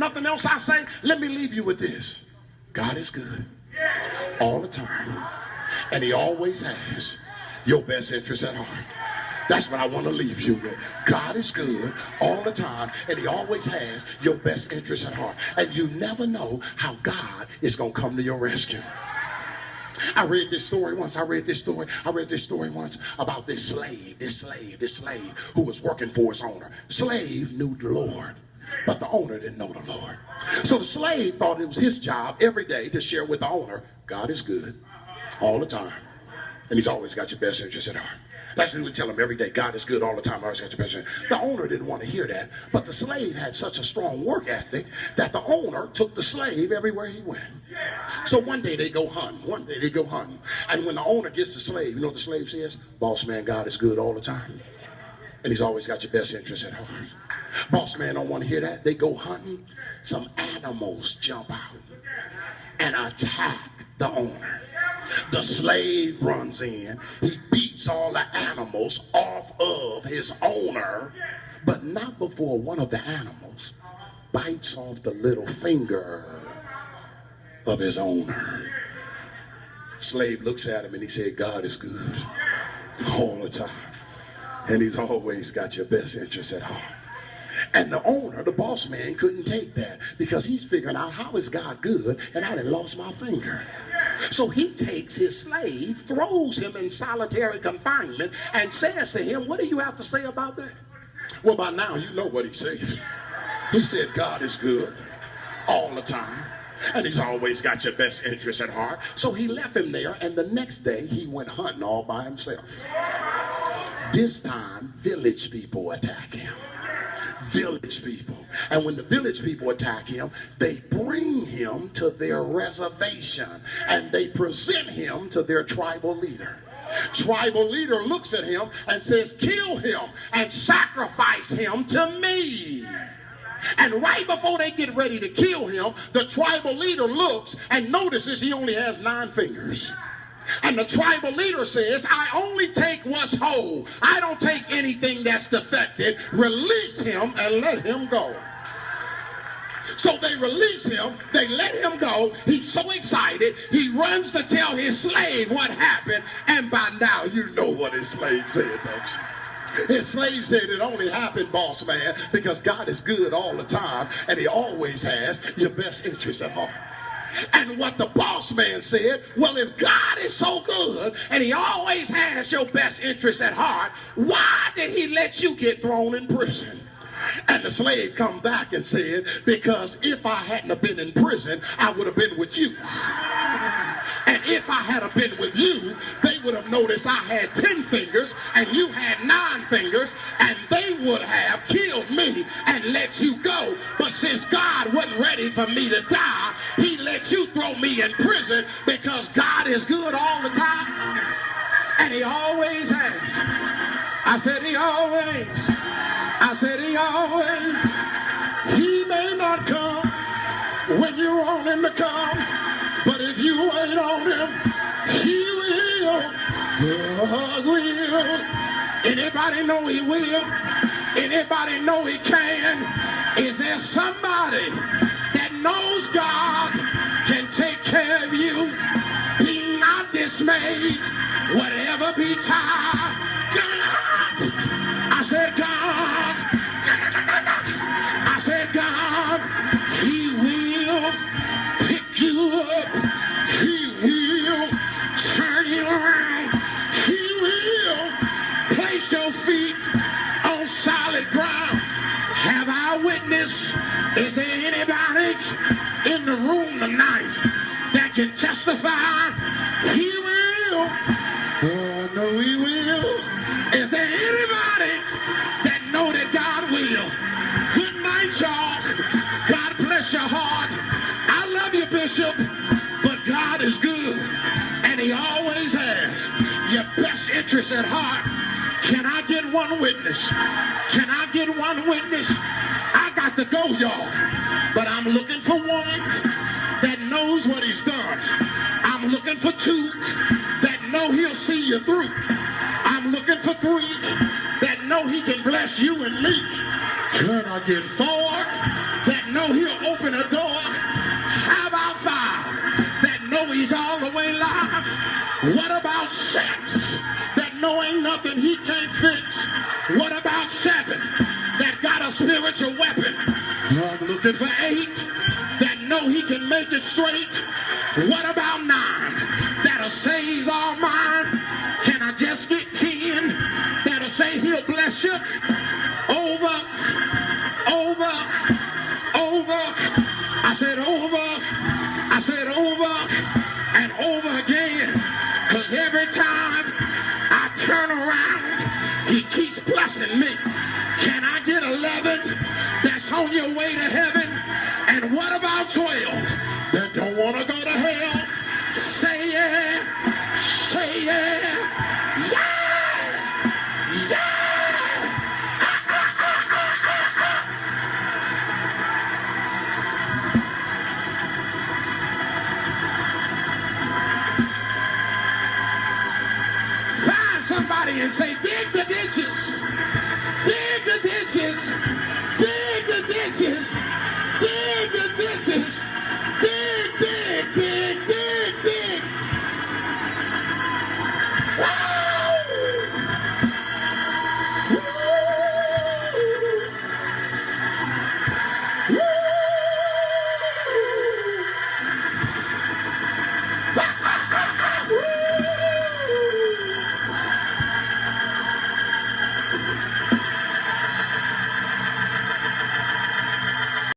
nothing else I say, let me leave you with this. God is good all the time, and he always has your best interest at heart. That's what I want to leave you with. God is good all the time, and he always has your best interest at heart. And you never know how God is going to come to your rescue. I read this story once about this slave who was working for his owner. Slave knew the Lord, but the owner didn't know the Lord. So the slave thought it was his job every day to share with the owner, God is good all the time, and he's always got your best interest at heart. That's what we tell him every day. God is good all the time. Always got your best interest. The owner didn't want to hear that, but the slave had such a strong work ethic that the owner took the slave everywhere he went. So one day they go hunting. And when the owner gets the slave, you know what the slave says? Boss man, God is good all the time, and he's always got your best interest at heart. Boss man don't want to hear that. They go hunting. Some animals jump out and attack the owner. The slave runs in. He beats all the animals off of his owner, but not before one of the animals bites off the little finger of his owner. Slave looks at him and he said, God is good all the time, and he's always got your best interest at heart. And the owner, the boss man, couldn't take that, because he's figuring out, how is God good and I done lost my finger? So he takes his slave, throws him in solitary confinement, and says to him, what do you have to say about that? Well, by now you know what he said. He said, God is good all the time, and he's always got your best interest at heart. So he left him there, and the next day he went hunting all by himself. This time, village people attack him. Village people. And when the village people attack him, they bring him to their reservation and they present him to their tribal leader. Tribal leader looks at him and says, kill him and sacrifice him to me. And right before they get ready to kill him, the tribal leader looks and notices he only has 9 fingers. And the tribal leader says, I only take what's whole. I don't take anything that's defective. Release him and let him go. So they release him, they let him go. He's so excited, he runs to tell his slave what happened. And by now, you know what his slave said, don't you? His slave said, it only happened, boss man, because God is good all the time, and he always has your best interest at heart. And what the boss man said, well, if God is so good and he always has your best interest at heart, why did he let you get thrown in prison? And the slave come back and said, because if I hadn't have been in prison, I would have been with you. And if I had have been with you, they would have noticed I had 10 fingers and you had 9 fingers, and they would have killed me and let you go. But since God wasn't ready for me to die, he let you throw me in prison, because God is good all the time, and he always has. I said he always. I said he always. He may not come when you want him to come, but if you wait on him, he will. Will. Anybody know he will? Anybody know he can? Is there somebody that knows God can take care of you? Be not dismayed, whatever betide. God, I said God, I said God, he will pick you up, he will turn you around, he will place your feet on solid ground. Have I witnessed? Is there anybody in the room tonight that can testify? He will. Oh, no, he will. Is there anybody that know that God will? Good night, y'all. God bless your heart. I love you, Bishop, but God is good, and he always has your best interest at heart. Can I get one witness? Can I get one witness? I got to go, y'all, but I'm looking for one that knows what he's done. I'm looking for 2 that know he'll see you through. I'm looking for 3 that know he can bless you and me. Can I get 4 that know know he'll open a door? How about 5 that know he's all the way live? What about 6 that know ain't nothing he can't fix? What about 7 that got a spiritual weapon? I'm looking for 8 that know he can make it straight. What about 9 that'll say he's all mine? Can I just get 10 that'll say he'll bless you? Over, over, over. I said over, I said over and over again. Cause every time I turn around, he keeps blessing me. Can I get 11 that's on your way to heaven? And what about 12 that don't want to go to hell? Say yeah, say yeah, yeah, yeah. Find somebody and say, dig the ditches.